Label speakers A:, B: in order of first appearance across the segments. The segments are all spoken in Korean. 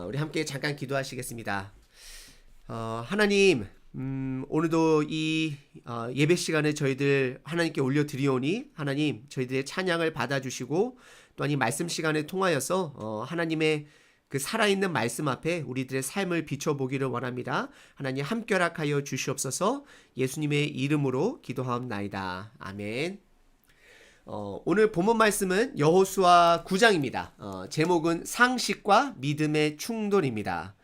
A: 우리 함께 잠깐 기도하시겠습니다. 하나님, 오늘도 이 예배 시간에 저희들 하나님께 올려드리오니 하나님 저희들의 찬양을 받아주시고 또한 이 말씀 시간에 통하여서 하나님의 그 살아있는 말씀 앞에 우리들의 삶을 비춰보기를 원합니다. 하나님 함께락하여 주시옵소서. 예수님의 이름으로 기도하옵나이다. 아멘. 오늘 본문 말씀은 여호수아 9장입니다. 제목은 상식과 믿음의 충돌입니다.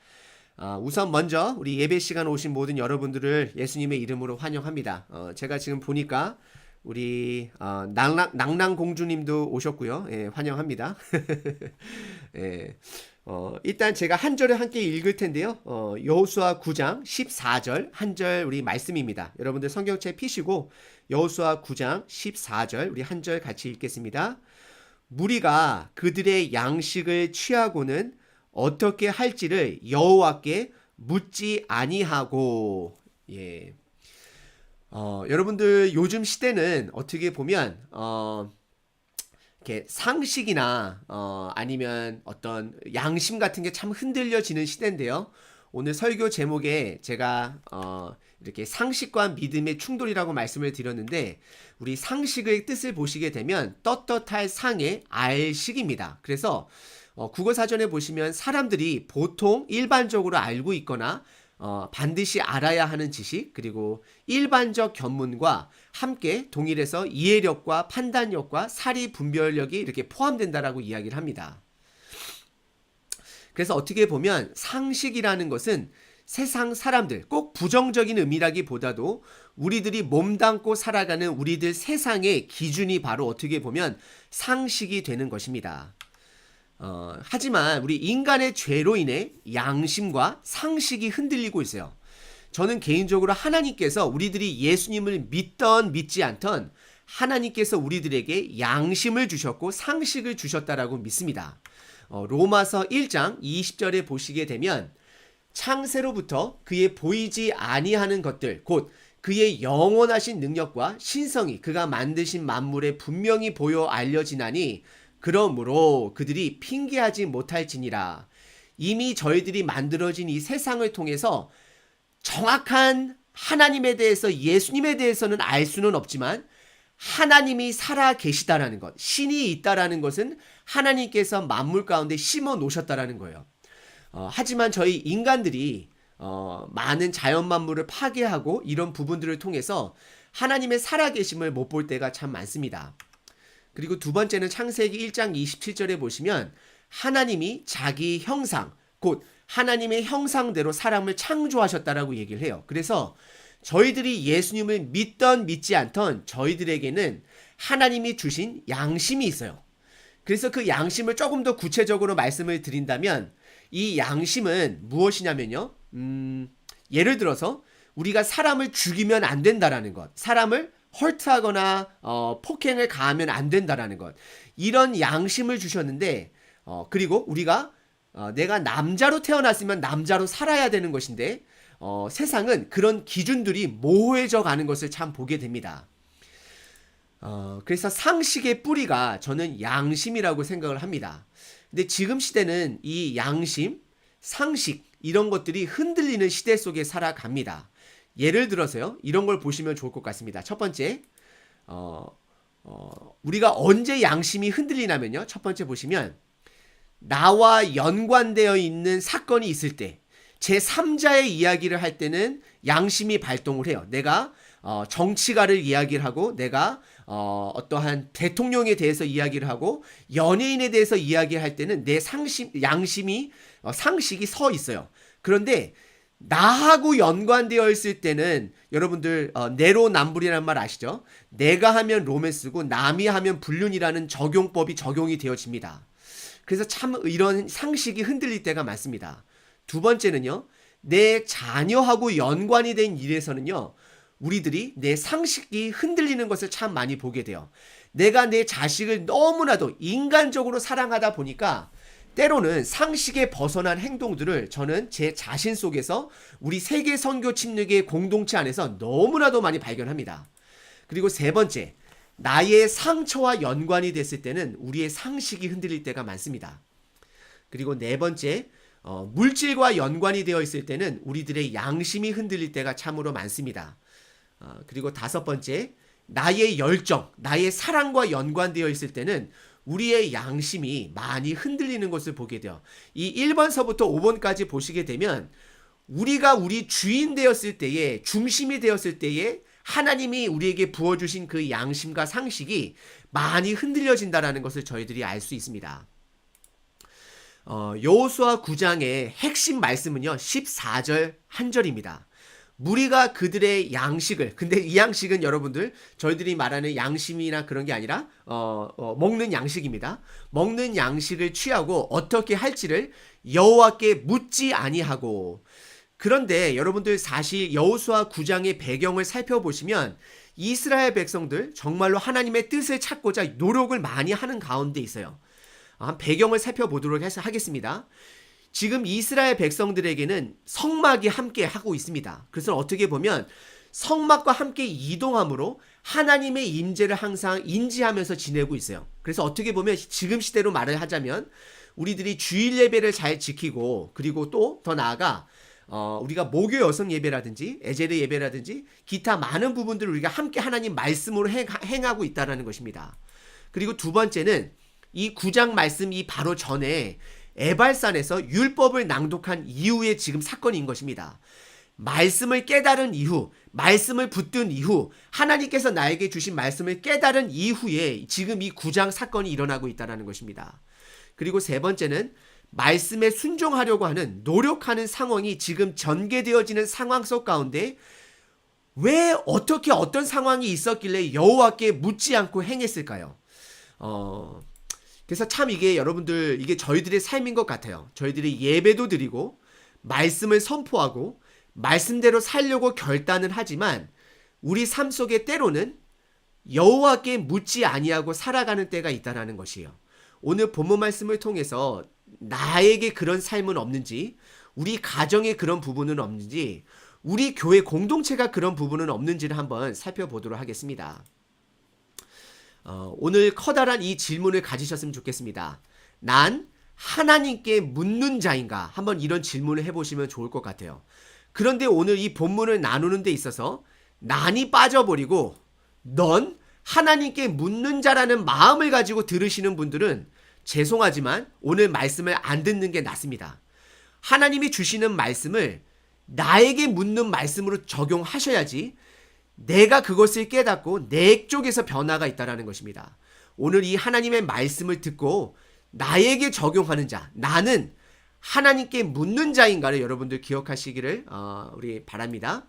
A: 우선 먼저 우리 예배 시간 오신 모든 여러분들을 예수님의 이름으로 환영합니다. 제가 지금 보니까 우리 낭랑공주님도 오셨고요. 예, 환영합니다. 예, 일단 제가 한 절을 함께 읽을 텐데요. 여호수아 9장 14절 한 절 우리 말씀입니다. 여러분들 성경책 피시고 여호수아 9장 14절 우리 한 절 같이 읽겠습니다. 무리가 그들의 양식을 취하고는 어떻게 할지를 여호와께 묻지 아니하고. 예. 여러분들 요즘 시대는 어떻게 보면 이렇게 상식이나 아니면 어떤 양심 같은 게 참 흔들려지는 시대인데요. 오늘 설교 제목에 제가 이렇게 상식과 믿음의 충돌이라고 말씀을 드렸는데 우리 상식의 뜻을 보시게 되면 떳떳할 상의 알식입니다. 그래서 국어사전에 보시면 사람들이 보통 일반적으로 알고 있거나 반드시 알아야 하는 지식 그리고 일반적 견문과 함께 동일해서 이해력과 판단력과 사리 분별력이 이렇게 포함된다라고 이야기를 합니다. 그래서 어떻게 보면 상식이라는 것은 세상 사람들 꼭 부정적인 의미라기보다도 우리들이 몸담고 살아가는 우리들 세상의 기준이 바로 어떻게 보면 상식이 되는 것입니다. 하지만 우리 인간의 죄로 인해 양심과 상식이 흔들리고 있어요. 저는 개인적으로 하나님께서 우리들이 예수님을 믿던 믿지 않던 하나님께서 우리들에게 양심을 주셨고 상식을 주셨다라고 믿습니다. 로마서 1장 20절에 보시게 되면 창세로부터 그의 보이지 아니하는 것들 곧 그의 영원하신 능력과 신성이 그가 만드신 만물에 분명히 보여 알려지나니 그러므로 그들이 핑계하지 못할지니라. 이미 저희들이 만들어진 이 세상을 통해서 정확한 하나님에 대해서 예수님에 대해서는 알 수는 없지만 하나님이 살아 계시다라는 것, 신이 있다라는 것은 하나님께서 만물 가운데 심어 놓으셨다라는 거예요. 하지만 저희 인간들이 많은 자연 만물을 파괴하고 이런 부분들을 통해서 하나님의 살아계심을 못 볼 때가 참 많습니다. 그리고 두 번째는 창세기 1장 27절에 보시면 하나님이 자기 형상, 곧 하나님의 형상대로 사람을 창조하셨다라고 얘기를 해요. 그래서 저희들이 예수님을 믿던 믿지 않던 저희들에게는 하나님이 주신 양심이 있어요. 그래서 그 양심을 조금 더 구체적으로 말씀을 드린다면 이 양심은 무엇이냐면요. 예를 들어서 우리가 사람을 죽이면 안 된다라는 것, 사람을 헐트하거나 폭행을 가하면 안 된다라는 것, 이런 양심을 주셨는데 그리고 우리가 내가 남자로 태어났으면 남자로 살아야 되는 것인데 세상은 그런 기준들이 모호해져 가는 것을 참 보게 됩니다. 그래서 상식의 뿌리가 저는 양심이라고 생각을 합니다. 근데 지금 시대는 이 양심, 상식 이런 것들이 흔들리는 시대 속에 살아갑니다. 예를 들어서요, 이런 걸 보시면 좋을 것 같습니다. 첫 번째, 우리가 언제 양심이 흔들리냐면요. 첫 번째 보시면 나와 연관되어 있는 사건이 있을 때 제3자의 이야기를 할 때는 양심이 발동을 해요. 내가 정치가를 이야기를 하고 내가 어떠한 대통령에 대해서 이야기를 하고 연예인에 대해서 이야기할 때는 내 양심이 상식이 서 있어요. 그런데 나하고 연관되어 있을 때는 여러분들 내로남불이라는 말 아시죠? 내가 하면 로맨스고 남이 하면 불륜이라는 적용법이 적용이 되어집니다. 그래서 참 이런 상식이 흔들릴 때가 많습니다. 두 번째는요, 내 자녀하고 연관이 된 일에서는요, 우리들이 내 상식이 흔들리는 것을 참 많이 보게 돼요. 내가 내 자식을 너무나도 인간적으로 사랑하다 보니까 때로는 상식에 벗어난 행동들을 저는 제 자신 속에서 우리 세계 선교 침례의 공동체 안에서 너무나도 많이 발견합니다. 그리고 세 번째, 나의 상처와 연관이 됐을 때는 우리의 상식이 흔들릴 때가 많습니다. 그리고 네 번째, 물질과 연관이 되어 있을 때는 우리들의 양심이 흔들릴 때가 참으로 많습니다. 그리고 다섯 번째, 나의 열정, 나의 사랑과 연관되어 있을 때는 우리의 양심이 많이 흔들리는 것을 보게 돼요. 이 1번서부터 5번까지 보시게 되면 우리가 우리 주인 되었을 때에, 중심이 되었을 때에 하나님이 우리에게 부어주신 그 양심과 상식이 많이 흔들려진다는 것을 저희들이 알 수 있습니다. 여호수아 9장의 핵심 말씀은요, 14절 한 절입니다. 무리가 그들의 양식을, 근데 이 양식은 여러분들 저희들이 말하는 양심이나 그런 게 아니라 먹는 양식입니다. 먹는 양식을 취하고 어떻게 할지를 여호와께 묻지 아니하고. 그런데 여러분들 사실 여호수아 9장의 배경을 살펴보시면 이스라엘 백성들 정말로 하나님의 뜻을 찾고자 노력을 많이 하는 가운데 있어요. 배경을 살펴보도록 하겠습니다. 지금 이스라엘 백성들에게는 성막이 함께 하고 있습니다. 그래서 어떻게 보면 성막과 함께 이동함으로 하나님의 임재를 항상 인지하면서 지내고 있어요. 그래서 어떻게 보면 지금 시대로 말을 하자면 우리들이 주일 예배를 잘 지키고, 그리고 또 더 나아가 우리가 목요 여성 예배라든지 에제르 예배라든지 기타 많은 부분들을 우리가 함께 하나님 말씀으로 행하고 있다는 것입니다. 그리고 두 번째는 이 9장 말씀이 바로 전에 에발산에서 율법을 낭독한 이후에 지금 사건인 것입니다. 말씀을 깨달은 이후, 말씀을 붙든 이후, 하나님께서 나에게 주신 말씀을 깨달은 이후에 지금 이 9장 사건이 일어나고 있다는 것입니다. 그리고 세 번째는 말씀에 순종하려고 하는, 노력하는 상황이 지금 전개되어지는 상황 속 가운데 왜 어떻게 어떤 상황이 있었길래 여호와께 묻지 않고 행했을까요? 그래서 참 이게 여러분들, 이게 저희들의 삶인 것 같아요. 저희들이 예배도 드리고 말씀을 선포하고 말씀대로 살려고 결단을 하지만 우리 삶 속에 때로는 여호와께 묻지 아니하고 살아가는 때가 있다는 것이에요. 오늘 본문 말씀을 통해서 나에게 그런 삶은 없는지, 우리 가정에 그런 부분은 없는지, 우리 교회 공동체가 그런 부분은 없는지를 한번 살펴보도록 하겠습니다. 오늘 커다란 이 질문을 가지셨으면 좋겠습니다. 난 하나님께 묻는 자인가? 한번 이런 질문을 해보시면 좋을 것 같아요. 그런데 오늘 이 본문을 나누는 데 있어서 난이 빠져버리고 넌 하나님께 묻는 자라는 마음을 가지고 들으시는 분들은 죄송하지만 오늘 말씀을 안 듣는 게 낫습니다. 하나님이 주시는 말씀을 나에게 묻는 말씀으로 적용하셔야지 내가 그것을 깨닫고 내 쪽에서 변화가 있다는 것입니다. 오늘 이 하나님의 말씀을 듣고 나에게 적용하는 자, 나는 하나님께 묻는 자인가를 여러분들 기억하시기를 우리 바랍니다.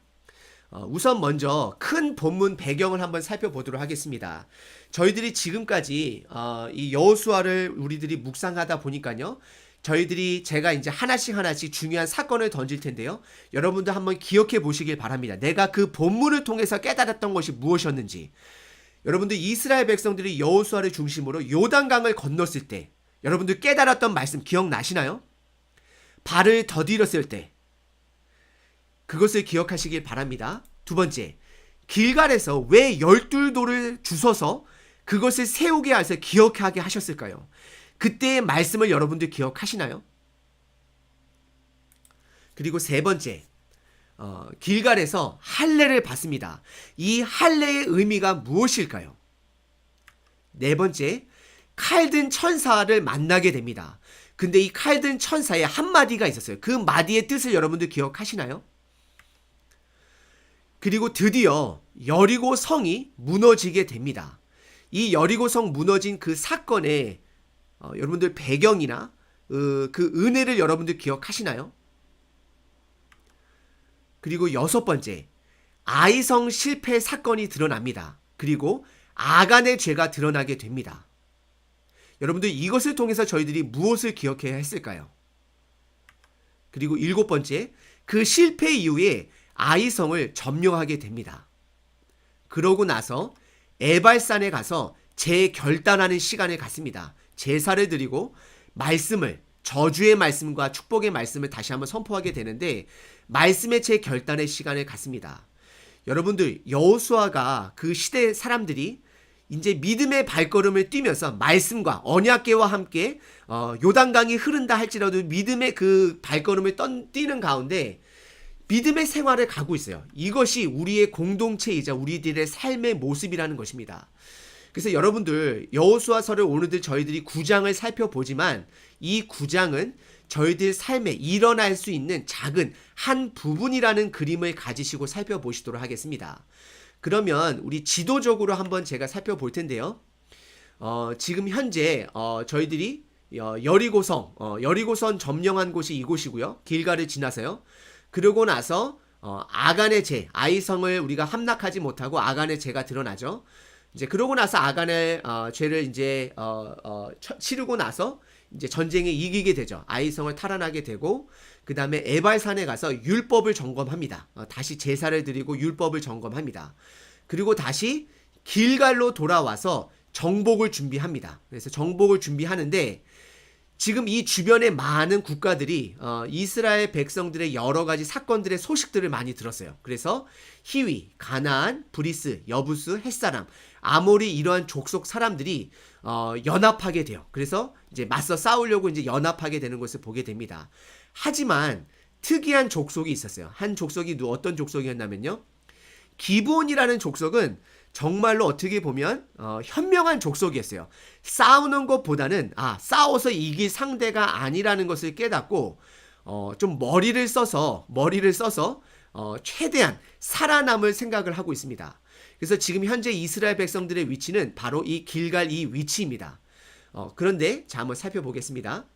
A: 우선 먼저 큰 본문 배경을 한번 살펴보도록 하겠습니다. 저희들이 지금까지 이 여호수아를 우리들이 묵상하다 보니까요, 제가 이제 하나씩 중요한 사건을 던질 텐데요, 여러분도 한번 기억해 보시길 바랍니다. 내가 그 본문을 통해서 깨달았던 것이 무엇이었는지. 여러분들 이스라엘 백성들이 여호수아를 중심으로 요단강을 건넜을 때 여러분들 깨달았던 말씀 기억나시나요? 발을 더디렸을 때 그것을 기억하시길 바랍니다. 두 번째, 길갈에서 왜 12돌을 주셔서 그것을 세우게 해서 기억하게 하셨을까요? 그때의 말씀을 여러분들 기억하시나요? 그리고 세 번째, 길갈에서 할례를 받습니다. 이 할례의 의미가 무엇일까요? 네 번째, 칼든 천사를 만나게 됩니다. 근데 이 칼든 천사의 한마디가 있었어요. 그 마디의 뜻을 여러분들 기억하시나요? 그리고 드디어 여리고 성이 무너지게 됩니다. 이 여리고 성 무너진 그 사건의 여러분들 배경이나 그 은혜를 여러분들 기억하시나요? 그리고 여섯 번째, 아이성 실패 사건이 드러납니다. 그리고 아간의 죄가 드러나게 됩니다. 여러분들 이것을 통해서 저희들이 무엇을 기억해야 했을까요? 그리고 일곱 번째, 그 실패 이후에 아이성을 점령하게 됩니다. 그러고 나서 에발산에 가서 재결단하는 시간을 갖습니다. 제사를 드리고 말씀을, 저주의 말씀과 축복의 말씀을 다시 한번 선포하게 되는데 말씀의 재결단의 시간을 갖습니다. 여러분들 여호수아가 그 시대 사람들이 이제 믿음의 발걸음을 뛰면서 말씀과 언약궤와 함께 요단강이 흐른다 할지라도 믿음의 그 발걸음을 뛰는 가운데 믿음의 생활을 가고 있어요. 이것이 우리의 공동체이자 우리들의 삶의 모습이라는 것입니다. 그래서 여러분들 여호수아서를 오늘들 저희들이 9장을 살펴보지만 이 9장은 저희들 삶에 일어날 수 있는 작은 한 부분이라는 그림을 가지시고 살펴보시도록 하겠습니다. 그러면 우리 지도적으로 한번 제가 살펴볼 텐데요. 지금 현재 저희들이 여리고성 점령한 곳이 이곳이고요. 길가를 지나서요. 그러고 나서 아간의 죄, 아이성을 우리가 함락하지 못하고 아간의 죄가 드러나죠. 이제 그러고 나서 아간의 죄를 이제 치르고 나서 이제 전쟁에 이기게 되죠. 아이성을 탈환하게 되고 그 다음에 에발산에 가서 율법을 점검합니다. 다시 제사를 드리고 율법을 점검합니다. 그리고 다시 길갈로 돌아와서 정복을 준비합니다. 그래서 정복을 준비하는데 지금 이 주변의 많은 국가들이 이스라엘 백성들의 여러 가지 사건들의 소식들을 많이 들었어요. 그래서 히위, 가나안, 브리스, 여부스, 햇사람, 아모리 이러한 족속 사람들이 연합하게 돼요. 그래서 이제 맞서 싸우려고 이제 연합하게 되는 것을 보게 됩니다. 하지만 특이한 족속이 있었어요. 한 족속이 어떤 족속이었냐면요. 기브온이라는 족속은 정말로 어떻게 보면 현명한 족속이었어요. 싸우는 것보다는 싸워서 이길 상대가 아니라는 것을 깨닫고 좀 머리를 써서 최대한 살아남을 생각을 하고 있습니다. 그래서 지금 현재 이스라엘 백성들의 위치는 바로 이 길갈 이 위치입니다. 그런데 자 한번 살펴보겠습니다.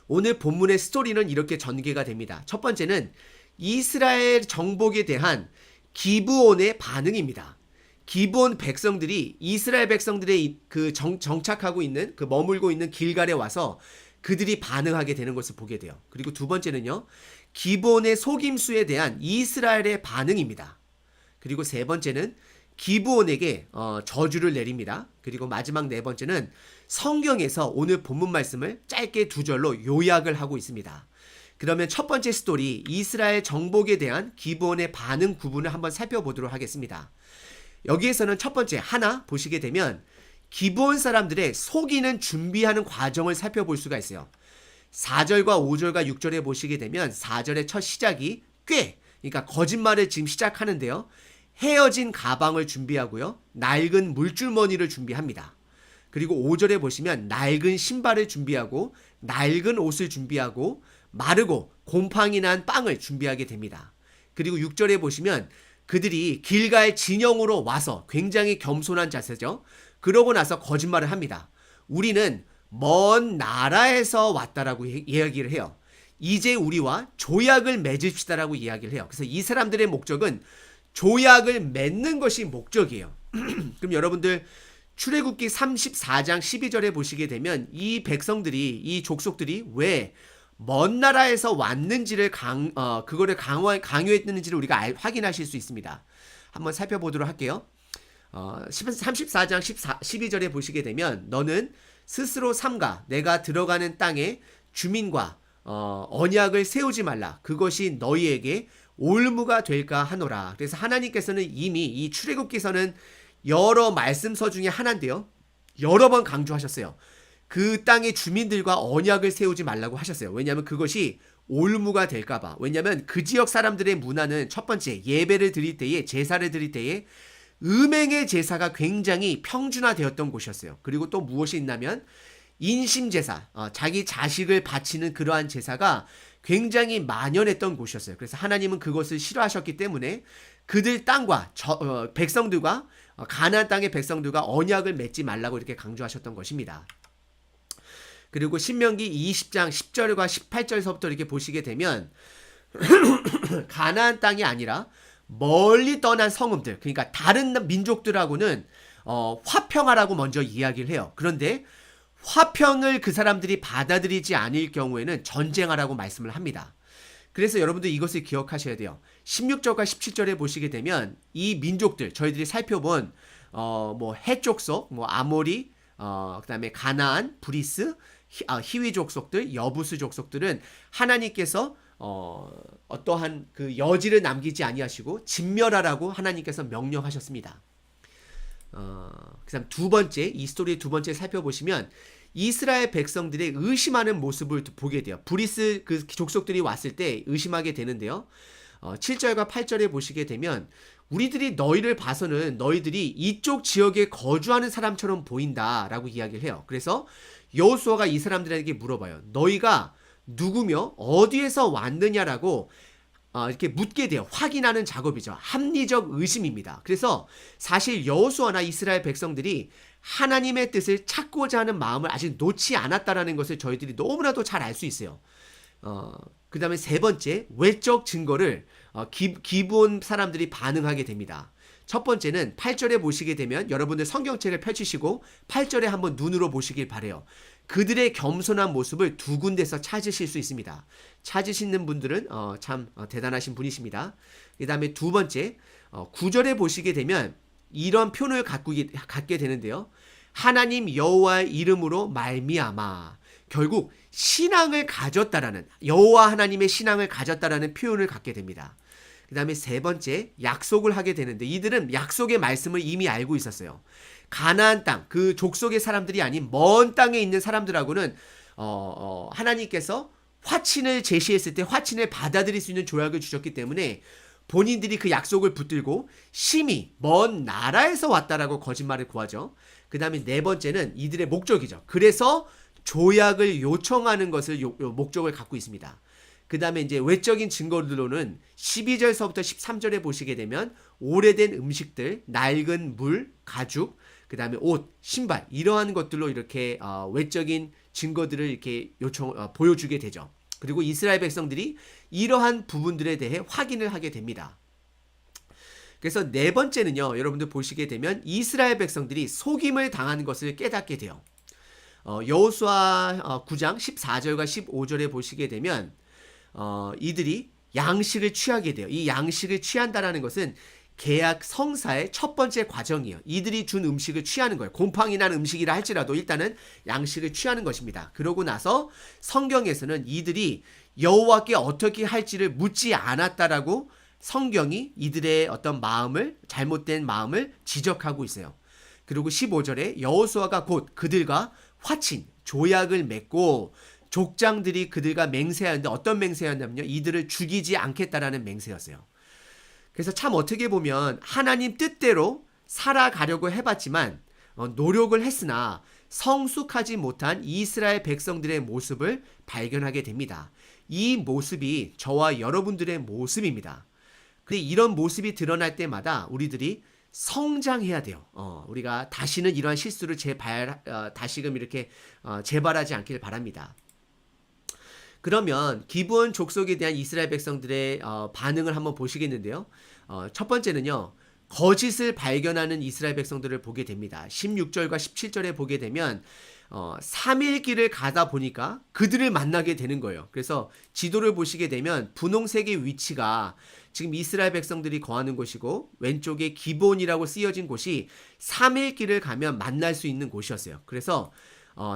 A: 오늘 본문의 스토리는 이렇게 전개가 됩니다. 첫 번째는 이스라엘 정복에 대한 기브온의 반응입니다. 기브온 백성들이 이스라엘 백성들의 그 정착하고 있는 그 머물고 있는 길갈에 와서 그들이 반응하게 되는 것을 보게 돼요. 그리고 두 번째는요. 기브온의 속임수에 대한 이스라엘의 반응입니다. 그리고 세 번째는 기브온에게 저주를 내립니다. 그리고 마지막 네 번째는 성경에서 오늘 본문 말씀을 짧게 두 절로 요약을 하고 있습니다. 그러면 첫 번째 스토리 이스라엘 정복에 대한 기브온의 반응 구분을 한번 살펴보도록 하겠습니다. 여기에서는 첫 번째 하나 보시게 되면 기브온 사람들의 속이는 준비하는 과정을 살펴볼 수가 있어요. 4절과 5절과 6절에 보시게 되면 4절의 첫 시작이 그러니까 거짓말을 지금 시작하는데요. 헤어진 가방을 준비하고요. 낡은 물줄머니를 준비합니다. 그리고 5절에 보시면 낡은 신발을 준비하고 낡은 옷을 준비하고 마르고 곰팡이 난 빵을 준비하게 됩니다. 그리고 6절에 보시면 그들이 길갈 진영으로 와서 굉장히 겸손한 자세죠. 그러고 나서 거짓말을 합니다. 우리는 먼 나라에서 왔다라고 이야기를 해요. 이제 우리와 조약을 맺읍시다라고 이야기를 해요. 그래서 이 사람들의 목적은 조약을 맺는 것이 목적이에요. 그럼 여러분들 출애굽기 34장 12절에 보시게 되면 이 백성들이 이 족속들이 왜 먼 나라에서 왔는지를 그거를 강요했는지를 우리가 확인하실 수 있습니다. 한번 살펴보도록 할게요. 34장 12절에 보시게 되면 너는 스스로 삼가 내가 들어가는 땅에 주민과 언약을 세우지 말라. 그것이 너희에게 올무가 될까 하노라. 그래서 하나님께서는 이미 이 출애굽기서는 여러 말씀서 중에 하나인데요. 여러 번 강조하셨어요. 그 땅의 주민들과 언약을 세우지 말라고 하셨어요. 왜냐하면 그것이 올무가 될까봐. 왜냐하면 그 지역 사람들의 문화는 첫 번째 예배를 드릴 때에 제사를 드릴 때에 음행의 제사가 굉장히 평준화되었던 곳이었어요. 그리고 또 무엇이 있냐면 인심제사, 자기 자식을 바치는 그러한 제사가 굉장히 만연했던 곳이었어요. 그래서 하나님은 그것을 싫어하셨기 때문에 그들 땅과 백성들과 가나안 땅의 백성들과 언약을 맺지 말라고 이렇게 강조하셨던 것입니다. 그리고 신명기 20장 10절과 18절서부터 이렇게 보시게 되면 가나안 땅이 아니라 멀리 떠난 성읍들, 그러니까 다른 민족들하고는 화평하라고 먼저 이야기를 해요. 그런데 화평을 그 사람들이 받아들이지 않을 경우에는 전쟁하라고 말씀을 합니다. 그래서 여러분들 이것을 기억하셔야 돼요. 16절과 17절에 보시게 되면 이 민족들, 저희들이 살펴본 헷족속, 아모리, 그다음에 가나안, 브리스, 히위 족속들, 여부스 족속들은 하나님께서 어떠한 그 여지를 남기지 아니하시고 진멸하라고 하나님께서 명령하셨습니다. 그다음 두 번째, 이 스토리의 두 번째 살펴보시면 이스라엘 백성들의 의심하는 모습을 보게 돼요. 브리스 그 족속들이 왔을 때 의심하게 되는데요. 7절과 8절에 보시게 되면 우리들이 너희를 봐서는 너희들이 이쪽 지역에 거주하는 사람처럼 보인다라고 이야기를 해요. 그래서 여호수아가 이 사람들에게 물어봐요. 너희가 누구며 어디에서 왔느냐라고 이렇게 묻게 돼요. 확인하는 작업이죠. 합리적 의심입니다. 그래서 사실 여호수아나 이스라엘 백성들이 하나님의 뜻을 찾고자 하는 마음을 아직 놓지 않았다라는 것을 저희들이 너무나도 잘 알 수 있어요. 그 다음에 세 번째, 외적 증거를 기브온 사람들이 반응하게 됩니다. 첫 번째는 8절에 보시게 되면 여러분들 성경책을 펼치시고 8절에 한번 눈으로 보시길 바래요. 그들의 겸손한 모습을 두 군데서 찾으실 수 있습니다. 찾으시는 분들은 참 대단하신 분이십니다. 그 다음에 두 번째, 9절에 보시게 되면 이런 표현을 갖게 되는데요. 하나님 여호와의 이름으로 말미암아. 결국 신앙을 가졌다라는, 여호와 하나님의 신앙을 가졌다라는 표현을 갖게 됩니다. 그 다음에 세 번째, 약속을 하게 되는데 이들은 약속의 말씀을 이미 알고 있었어요. 가나안 땅, 그 족속의 사람들이 아닌 먼 땅에 있는 사람들하고는 하나님께서 화친을 제시했을 때 화친을 받아들일 수 있는 조약을 주셨기 때문에 본인들이 그 약속을 붙들고 심히 먼 나라에서 왔다라고 거짓말을 구하죠. 그 다음에 네 번째는 이들의 목적이죠. 그래서 조약을 요청하는 것을 목적을 갖고 있습니다. 그 다음에 이제 외적인 증거로는 12절서부터 13절에 보시게 되면 오래된 음식들, 낡은 물, 가죽, 그 다음에 옷, 신발 이러한 것들로 이렇게 외적인 증거들을 이렇게 보여주게 되죠. 그리고 이스라엘 백성들이 이러한 부분들에 대해 확인을 하게 됩니다. 그래서 네 번째는요, 여러분들 보시게 되면 이스라엘 백성들이 속임을 당한 것을 깨닫게 돼요. 여호수아 9장 14절과 15절에 보시게 되면 이들이 양식을 취하게 돼요. 이 양식을 취한다라는 것은 계약 성사의 첫 번째 과정이에요. 이들이 준 음식을 취하는 거예요. 곰팡이 난 음식이라 할지라도 일단은 양식을 취하는 것입니다. 그러고 나서 성경에서는 이들이 여호와께 어떻게 할지를 묻지 않았다라고 성경이 이들의 어떤 마음을, 잘못된 마음을 지적하고 있어요. 그리고 15절에 여호수아가 곧 그들과 화친, 조약을 맺고 족장들이 그들과 맹세하는데 어떤 맹세였냐면요, 이들을 죽이지 않겠다라는 맹세였어요. 그래서 참 어떻게 보면 하나님 뜻대로 살아가려고 해봤지만 노력을 했으나 성숙하지 못한 이스라엘 백성들의 모습을 발견하게 됩니다. 이 모습이 저와 여러분들의 모습입니다. 근데 이런 모습이 드러날 때마다 우리들이 성장해야 돼요. 우리가 다시는 이러한 실수를 다시금 이렇게 재발하지 않기를 바랍니다. 그러면 기브온 족속에 대한 이스라엘 백성들의 반응을 한번 보시겠는데요. 첫 번째는요, 거짓을 발견하는 이스라엘 백성들을 보게 됩니다. 16절과 17절에 보게 되면 3일 길을 가다 보니까 그들을 만나게 되는 거예요. 그래서 지도를 보시게 되면 분홍색의 위치가 지금 이스라엘 백성들이 거하는 곳이고 왼쪽에 기브온이라고 쓰여진 곳이 3일 길을 가면 만날 수 있는 곳이었어요. 그래서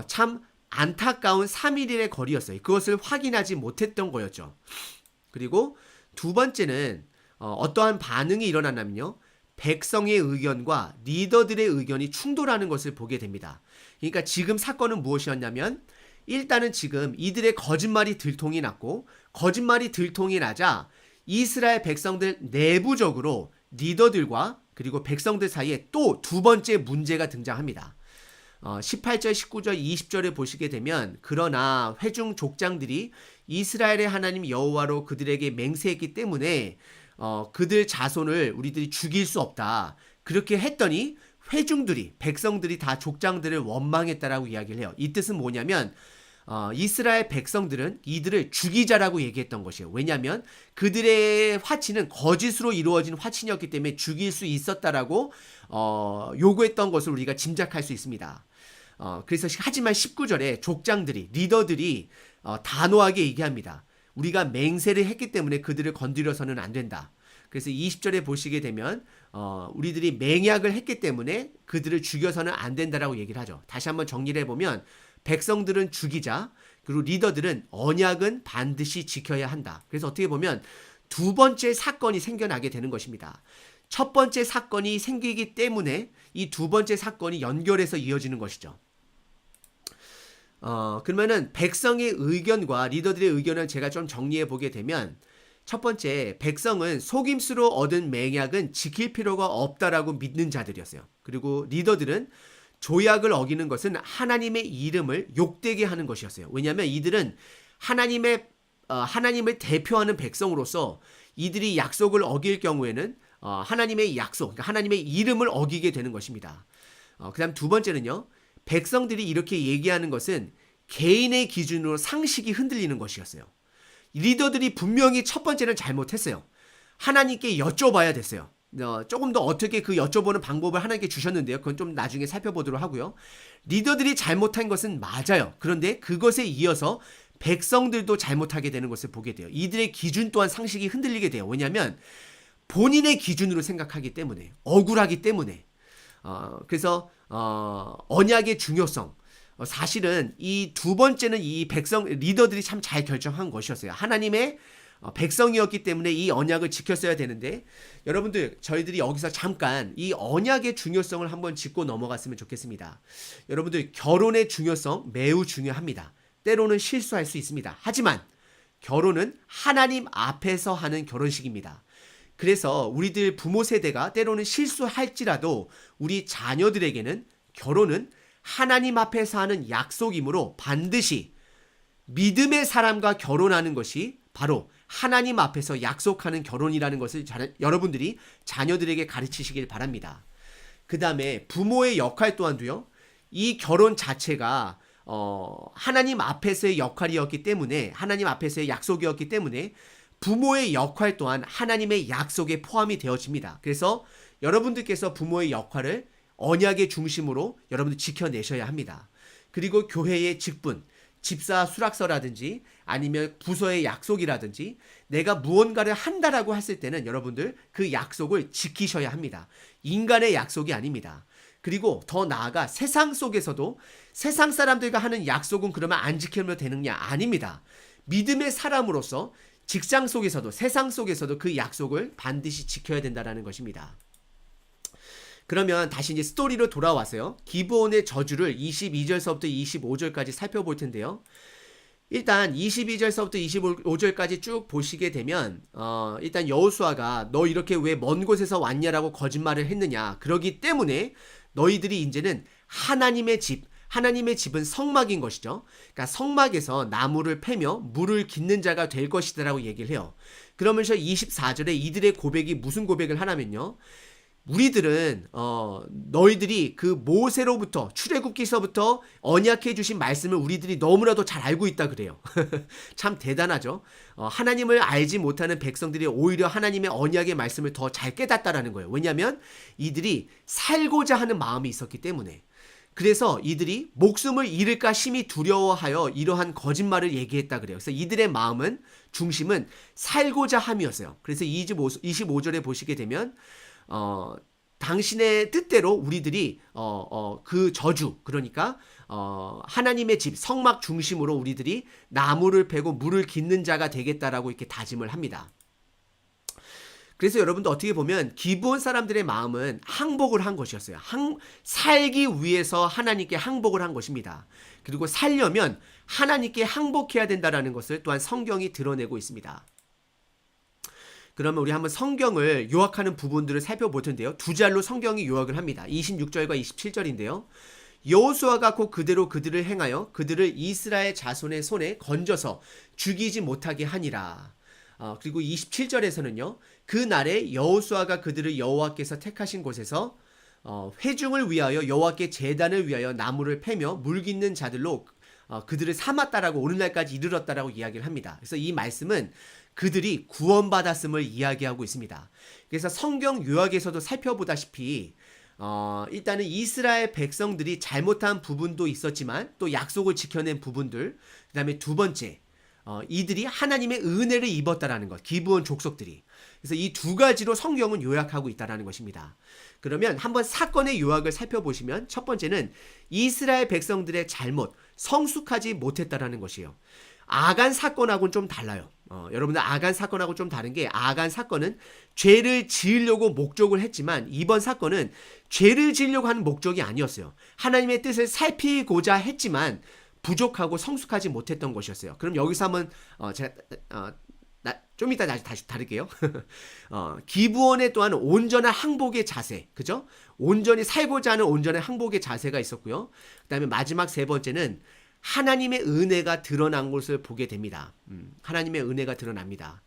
A: 참 안타까운 3일의 거리였어요. 그것을 확인하지 못했던 거였죠. 그리고 두 번째는 어떠한 반응이 일어나냐면요, 백성의 의견과 리더들의 의견이 충돌하는 것을 보게 됩니다. 그러니까 지금 사건은 무엇이었냐면 일단은 지금 이들의 거짓말이 들통이 났고 거짓말이 들통이 나자 이스라엘 백성들 내부적으로 리더들과 그리고 백성들 사이에 또 두 번째 문제가 등장합니다. 18절, 19절, 20절에 보시게 되면 그러나 회중 족장들이 이스라엘의 하나님 여호와로 그들에게 맹세했기 때문에 그들 자손을 우리들이 죽일 수 없다. 그렇게 했더니 회중들이, 백성들이 다 족장들을 원망했다라고 이야기를 해요. 이 뜻은 뭐냐면 이스라엘 백성들은 이들을 죽이자라고 얘기했던 것이에요. 왜냐하면 그들의 화친은 거짓으로 이루어진 화친이었기 때문에 죽일 수 있었다라고 요구했던 것을 우리가 짐작할 수 있습니다. 그래서 하지만 19절에 족장들이, 리더들이 단호하게 얘기합니다. 우리가 맹세를 했기 때문에 그들을 건드려서는 안 된다. 그래서 20절에 보시게 되면 우리들이 맹약을 했기 때문에 그들을 죽여서는 안 된다라고 얘기를 하죠. 다시 한번 정리를 해보면 백성들은 죽이자, 그리고 리더들은 언약은 반드시 지켜야 한다. 그래서 어떻게 보면 두 번째 사건이 생겨나게 되는 것입니다. 첫 번째 사건이 생기기 때문에 이 두 번째 사건이 연결해서 이어지는 것이죠. 그러면은 백성의 의견과 리더들의 의견을 제가 좀 정리해 보게 되면, 첫 번째, 백성은 속임수로 얻은 맹약은 지킬 필요가 없다라고 믿는 자들이었어요. 그리고 리더들은 조약을 어기는 것은 하나님의 이름을 욕되게 하는 것이었어요. 왜냐하면 이들은 하나님을 대표하는 백성으로서 이들이 약속을 어길 경우에는 하나님의 약속, 그러니까 하나님의 이름을 어기게 되는 것입니다. 그다음 두 번째는요, 백성들이 이렇게 얘기하는 것은 개인의 기준으로 상식이 흔들리는 것이었어요. 리더들이 분명히 첫 번째는 잘못했어요. 하나님께 여쭤봐야 됐어요. 조금 더 어떻게 그 여쭤보는 방법을 하나님께 주셨는데요. 그건 좀 나중에 살펴보도록 하고요. 리더들이 잘못한 것은 맞아요. 그런데 그것에 이어서 백성들도 잘못하게 되는 것을 보게 돼요. 이들의 기준 또한 상식이 흔들리게 돼요. 왜냐하면 본인의 기준으로 생각하기 때문에, 억울하기 때문에. 그래서 언약의 중요성, 사실은 이 두 번째는 이 리더들이 참 잘 결정한 것이었어요. 하나님의 백성이었기 때문에 이 언약을 지켰어야 되는데, 여러분들 저희들이 여기서 잠깐 이 언약의 중요성을 한번 짚고 넘어갔으면 좋겠습니다. 여러분들, 결혼의 중요성 매우 중요합니다. 때로는 실수할 수 있습니다. 하지만 결혼은 하나님 앞에서 하는 결혼식입니다. 그래서 우리들 부모 세대가 때로는 실수할지라도 우리 자녀들에게는 결혼은 하나님 앞에서 하는 약속이므로 반드시 믿음의 사람과 결혼하는 것이 바로 하나님 앞에서 약속하는 결혼이라는 것을 여러분들이 자녀들에게 가르치시길 바랍니다. 그 다음에 부모의 역할 또한도요, 이 결혼 자체가 하나님 앞에서의 역할이었기 때문에, 하나님 앞에서의 약속이었기 때문에 부모의 역할 또한 하나님의 약속에 포함이 되어집니다. 그래서 여러분들께서 부모의 역할을 언약의 중심으로 여러분들 지켜내셔야 합니다. 그리고 교회의 직분, 집사 수락서라든지 아니면 부서의 약속이라든지 내가 무언가를 한다라고 했을 때는 여러분들 그 약속을 지키셔야 합니다. 인간의 약속이 아닙니다. 그리고 더 나아가 세상 속에서도 세상 사람들과 하는 약속은 그러면 안 지키면 되느냐? 아닙니다. 믿음의 사람으로서 직장 속에서도 세상 속에서도 그 약속을 반드시 지켜야 된다는 것입니다. 그러면 다시 이제 스토리로 돌아와서요, 기브온의 저주를 22절서부터 25절까지 살펴볼 텐데요. 일단 22절서부터 25절까지 쭉 보시게 되면 일단 여호수아가 너 이렇게 왜 먼 곳에서 왔냐라고 거짓말을 했느냐, 그러기 때문에 너희들이 이제는 하나님의 집은 성막인 것이죠. 그러니까 성막에서 나무를 패며 물을 깃는 자가 될 것이다라고 얘기를 해요. 그러면서 24절에 이들의 고백이 무슨 고백을 하냐면요, 우리들은 너희들이 그 모세로부터 출애굽기서부터 언약해 주신 말씀을 우리들이 너무나도 잘 알고 있다 그래요. 참 대단하죠. 하나님을 알지 못하는 백성들이 오히려 하나님의 언약의 말씀을 더 잘 깨닫다라는 거예요. 왜냐하면 이들이 살고자 하는 마음이 있었기 때문에. 그래서 이들이 목숨을 잃을까 심히 두려워하여 이러한 거짓말을 얘기했다 그래요. 그래서 이들의 마음은, 중심은 살고자 함이었어요. 그래서 25절에 보시게 되면 당신의 뜻대로 우리들이 그 저주, 그러니까 하나님의 집 성막 중심으로 우리들이 나무를 베고 물을 깃는 자가 되겠다라고 이렇게 다짐을 합니다. 그래서 여러분도 어떻게 보면 기브온 사람들의 마음은 항복을 한 것이었어요. 살기 위해서 하나님께 항복을 한 것입니다. 그리고 살려면 하나님께 항복해야 된다는 것을 또한 성경이 드러내고 있습니다. 그러면 우리 한번 성경을 요약하는 부분들을 살펴볼 텐데요. 두 잘로 성경이 요약을 합니다. 26절과 27절인데요. 여호수아가 곧 그대로 그들을 행하여 그들을 이스라엘 자손의 손에 건져서 죽이지 못하게 하니라. 그리고 27절에서는요. 그 날에 여호수아가 그들을 여호와께서 택하신 곳에서 회중을 위하여 여호와께 제단을 위하여 나무를 패며 물 깃는 자들로 그들을 삼았다라고 오늘날까지 이르렀다라고 이야기를 합니다. 그래서 이 말씀은 그들이 구원받았음을 이야기하고 있습니다. 그래서 성경 요약에서도 살펴보다시피 일단은 이스라엘 백성들이 잘못한 부분도 있었지만 또 약속을 지켜낸 부분들, 그 다음에 두 번째 이들이 하나님의 은혜를 입었다라는 것, 기브온 족속들이. 그래서 이 두 가지로 성경은 요약하고 있다라는 것입니다. 그러면 한번 사건의 요약을 살펴보시면 첫 번째는 이스라엘 백성들의 잘못, 성숙하지 못했다라는 것이에요. 아간 사건하고는 좀 달라요. 여러분들 아간 사건하고 좀 다른 게 아간 사건은 죄를 지으려고 목적을 했지만 이번 사건은 죄를 지으려고 하는 목적이 아니었어요. 하나님의 뜻을 살피고자 했지만 부족하고 성숙하지 못했던 것이었어요. 그럼 여기서 한번 제가 좀 이따 다시 다를게요. 기브온에 또한 온전한 항복의 자세, 그죠? 온전히 살고자 하는 온전한 항복의 자세가 있었고요. 그 다음에 마지막 세 번째는 하나님의 은혜가 드러난 것을 보게 됩니다. 하나님의 은혜가 드러납니다.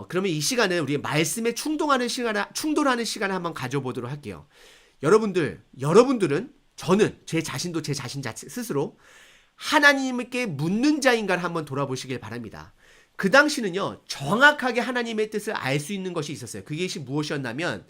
A: 그러면 이 시간은 우리 말씀에 충돌하는 시간을 한번 가져보도록 할게요. 여러분들은 저는 제 자신도 제 자신 스스로 하나님께 묻는 자인가를 한번 돌아보시길 바랍니다. 그 당시는요, 정확하게 하나님의 뜻을 알 수 있는 것이 있었어요. 그것이 무엇이었냐면,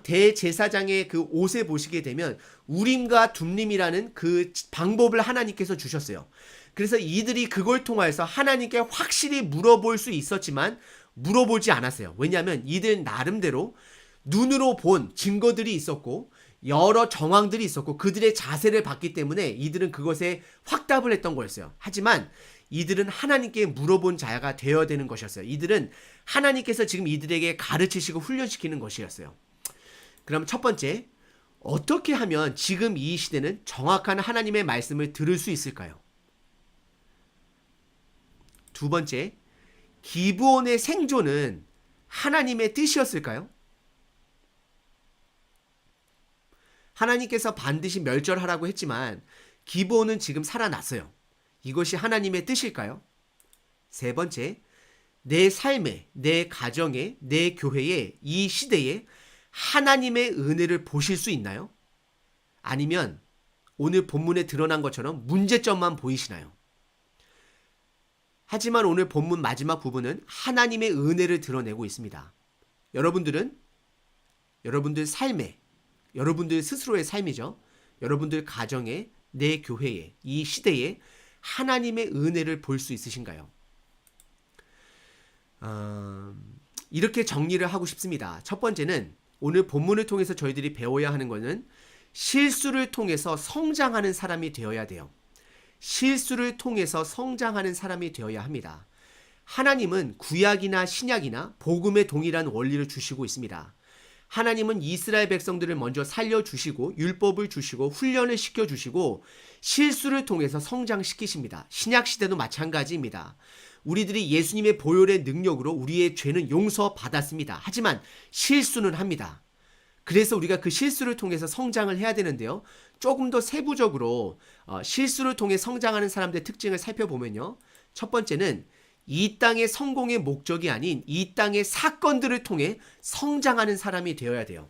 A: 대제사장의 그 옷에 보시게 되면, 우림과 둠림이라는 그 방법을 하나님께서 주셨어요. 그래서 이들이 그걸 통해서 하나님께 확실히 물어볼 수 있었지만, 물어보지 않았어요. 왜냐하면 이들 나름대로 눈으로 본 증거들이 있었고, 여러 정황들이 있었고, 그들의 자세를 봤기 때문에 이들은 그것에 확답을 했던 거였어요. 하지만, 이들은 하나님께 물어본 자가 되어야 되는 것이었어요. 이들은 하나님께서 지금 이들에게 가르치시고 훈련시키는 것이었어요. 그럼 첫 번째, 어떻게 하면 지금 이 시대는 정확한 하나님의 말씀을 들을 수 있을까요? 두 번째, 기브온의 생존은 하나님의 뜻이었을까요? 하나님께서 반드시 멸절하라고 했지만 기브온은 지금 살아났어요. 이것이 하나님의 뜻일까요? 세 번째, 내 삶에, 내 가정에, 내 교회에, 이 시대에 하나님의 은혜를 보실 수 있나요? 아니면 오늘 본문에 드러난 것처럼 문제점만 보이시나요? 하지만 오늘 본문 마지막 부분은 하나님의 은혜를 드러내고 있습니다. 여러분들 삶에, 여러분들 스스로의 삶이죠. 여러분들 가정에, 내 교회에, 이 시대에 하나님의 은혜를 볼 수 있으신가요? 이렇게 정리를 하고 싶습니다. 첫 번째는 오늘 본문을 통해서 저희들이 배워야 하는 것은 실수를 통해서 성장하는 사람이 되어야 돼요. 실수를 통해서 성장하는 사람이 되어야 합니다. 하나님은 구약이나 신약이나 복음의 동일한 원리를 주시고 있습니다. 하나님은 이스라엘 백성들을 먼저 살려주시고 율법을 주시고 훈련을 시켜주시고 실수를 통해서 성장시키십니다. 신약시대도 마찬가지입니다. 우리들이 예수님의 보혈의 능력으로 우리의 죄는 용서받았습니다. 하지만 실수는 합니다. 그래서 우리가 그 실수를 통해서 성장을 해야 되는데요. 조금 더 세부적으로 실수를 통해 성장하는 사람들의 특징을 살펴보면요. 첫 번째는 이 땅의 성공의 목적이 아닌 이 땅의 사건들을 통해 성장하는 사람이 되어야 돼요.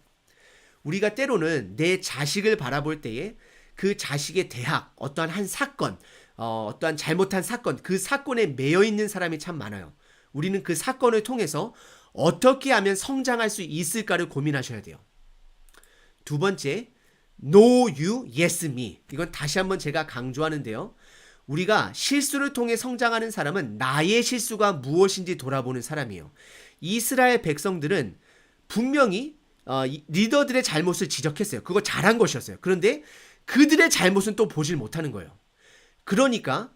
A: 우리가 때로는 내 자식을 바라볼 때에 그 자식의 대학, 어떠한 한 사건, 어떠한 잘못한 사건, 그 사건에 매여 있는 사람이 참 많아요. 우리는 그 사건을 통해서 어떻게 하면 성장할 수 있을까를 고민하셔야 돼요. 두 번째, No you, yes me. 이건 다시 한번 제가 강조하는데요. 우리가 실수를 통해 성장하는 사람은 나의 실수가 무엇인지 돌아보는 사람이에요. 이스라엘 백성들은 분명히 리더들의 잘못을 지적했어요. 그거 잘한 것이었어요. 그런데 그들의 잘못은 또 보질 못하는 거예요. 그러니까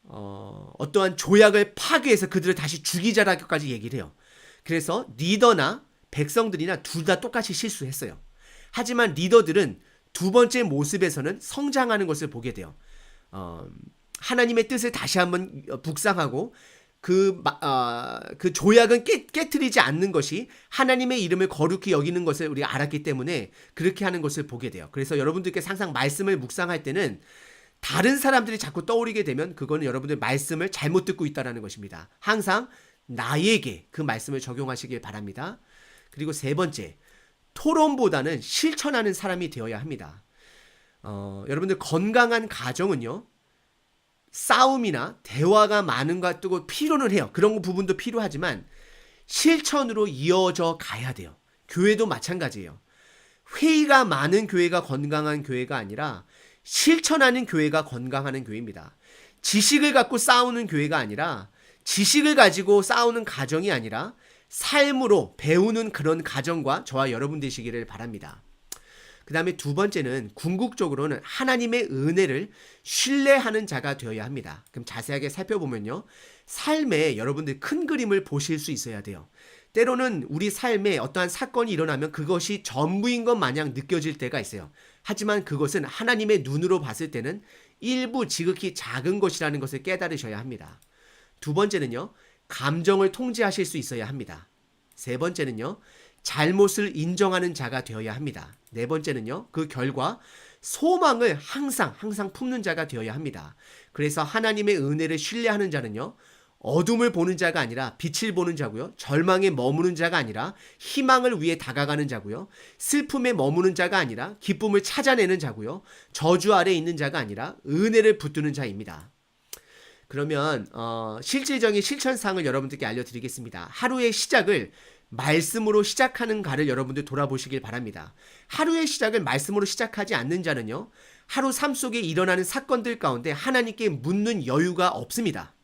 A: 어떠한 조약을 파괴해서 그들을 다시 죽이자라고까지 얘기를 해요. 그래서 리더나 백성들이나 둘 다 똑같이 실수했어요. 하지만 리더들은 두 번째 모습에서는 성장하는 것을 보게 돼요. 하나님의 뜻을 다시 한번 묵상하고 그 조약은 깨트리지 않는 것이 하나님의 이름을 거룩히 여기는 것을 우리가 알았기 때문에 그렇게 하는 것을 보게 돼요. 그래서 여러분들께서 항상 말씀을 묵상할 때는 다른 사람들이 자꾸 떠오르게 되면 그거는 여러분들 말씀을 잘못 듣고 있다는 것입니다. 항상 나에게 그 말씀을 적용하시길 바랍니다. 그리고 세 번째, 토론보다는 실천하는 사람이 되어야 합니다. 여러분들 건강한 가정은요, 싸움이나 대화가 많은 것도 필요는 해요. 그런 부분도 필요하지만 실천으로 이어져 가야 돼요. 교회도 마찬가지예요. 회의가 많은 교회가 건강한 교회가 아니라 실천하는 교회가 건강한 교회입니다. 지식을 갖고 싸우는 교회가 아니라 지식을 가지고 싸우는 가정이 아니라 삶으로 배우는 그런 가정과 저와 여러분 되시기를 바랍니다. 그 다음에 두 번째는 궁극적으로는 하나님의 은혜를 신뢰하는 자가 되어야 합니다. 그럼 자세하게 살펴보면요. 삶에 여러분들 큰 그림을 보실 수 있어야 돼요. 때로는 우리 삶에 어떠한 사건이 일어나면 그것이 전부인 것 마냥 느껴질 때가 있어요. 하지만 그것은 하나님의 눈으로 봤을 때는 일부 지극히 작은 것이라는 것을 깨달으셔야 합니다. 두 번째는요. 감정을 통제하실 수 있어야 합니다. 세 번째는요. 잘못을 인정하는 자가 되어야 합니다. 네 번째는요. 그 결과 소망을 항상 품는 자가 되어야 합니다. 그래서 하나님의 은혜를 신뢰하는 자는요. 어둠을 보는 자가 아니라 빛을 보는 자고요. 절망에 머무는 자가 아니라 희망을 위해 다가가는 자고요. 슬픔에 머무는 자가 아니라 기쁨을 찾아내는 자고요. 저주 아래 있는 자가 아니라 은혜를 붙드는 자입니다. 그러면 실질적인 실천사항을 여러분들께 알려드리겠습니다. 하루의 시작을 말씀으로 시작하는 가를 여러분들 돌아보시길 바랍니다. 하루의 시작을 말씀으로 시작하지 않는 자는요. 하루 삶 속에 일어나는 사건들 가운데 하나님께 묻는 여유가 없습니다.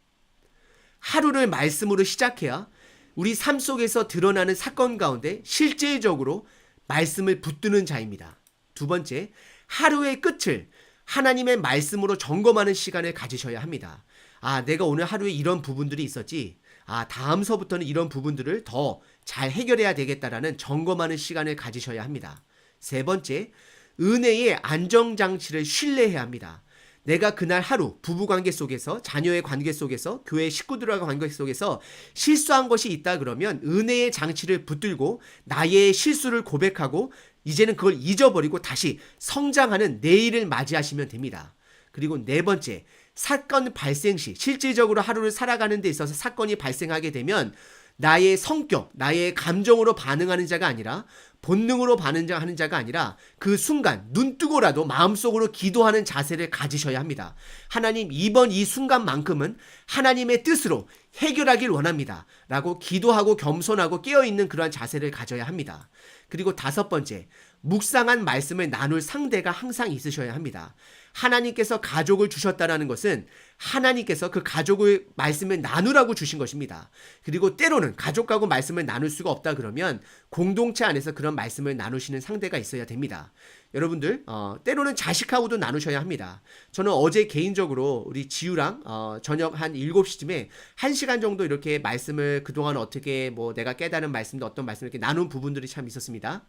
A: 하루를 말씀으로 시작해야 우리 삶 속에서 드러나는 사건 가운데 실제적으로 말씀을 붙드는 자입니다. 두 번째, 하루의 끝을 하나님의 말씀으로 점검하는 시간을 가지셔야 합니다. 아, 내가 오늘 하루에 이런 부분들이 있었지. 아, 다음서부터는 이런 부분들을 더 잘 해결해야 되겠다라는 점검하는 시간을 가지셔야 합니다. 세 번째, 은혜의 안정장치를 신뢰해야 합니다. 내가 그날 하루 부부관계 속에서, 자녀의 관계 속에서, 교회 식구들과의 관계 속에서 실수한 것이 있다 그러면 은혜의 장치를 붙들고 나의 실수를 고백하고 이제는 그걸 잊어버리고 다시 성장하는 내일을 맞이하시면 됩니다. 그리고 네 번째, 사건 발생 시 실질적으로 하루를 살아가는 데 있어서 사건이 발생하게 되면 나의 성격, 나의 감정으로 반응하는 자가 아니라 본능으로 반응하는 자가 아니라 그 순간 눈 뜨고라도 마음속으로 기도하는 자세를 가지셔야 합니다. 하나님, 이번 이 순간만큼은 하나님의 뜻으로 해결하길 원합니다. 라고 기도하고 겸손하고 깨어있는 그러한 자세를 가져야 합니다. 그리고 다섯 번째, 묵상한 말씀을 나눌 상대가 항상 있으셔야 합니다. 하나님께서 가족을 주셨다는 것은 하나님께서 그 가족의 말씀을 나누라고 주신 것입니다. 그리고 때로는 가족하고 말씀을 나눌 수가 없다 그러면 공동체 안에서 그런 말씀을 나누시는 상대가 있어야 됩니다. 여러분들 때로는 자식하고도 나누셔야 합니다. 저는 어제 개인적으로 우리 지우랑 저녁 한 7시쯤에 1시간 정도 이렇게 말씀을 그동안 어떻게 내가 깨달은 말씀도 어떤 말씀을 이렇게 나눈 부분들이 참 있었습니다.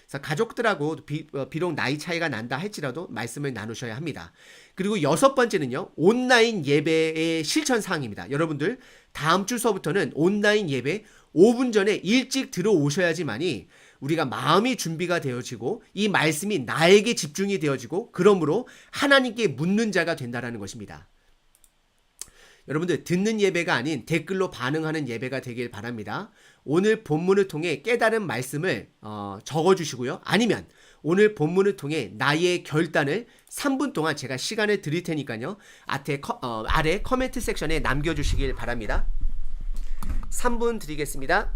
A: 그래서 가족들하고 비록 나이 차이가 난다 할지라도 말씀을 나누셔야 합니다. 그리고 여섯 번째는요. 온라인 예배의 실천사항입니다. 여러분들 다음 주서부터는 온라인 예배 5분 전에 일찍 들어오셔야지만이 우리가 마음이 준비가 되어지고 이 말씀이 나에게 집중이 되어지고 그러므로 하나님께 묻는 자가 된다는 것입니다. 여러분들 듣는 예배가 아닌 댓글로 반응하는 예배가 되길 바랍니다. 오늘 본문을 통해 깨달은 말씀을 적어주시고요. 아니면 오늘 본문을 통해 나의 결단을 3분 동안 제가 시간을 드릴 테니까요. 아래 커멘트 섹션에 남겨주시길 바랍니다. 3분 드리겠습니다.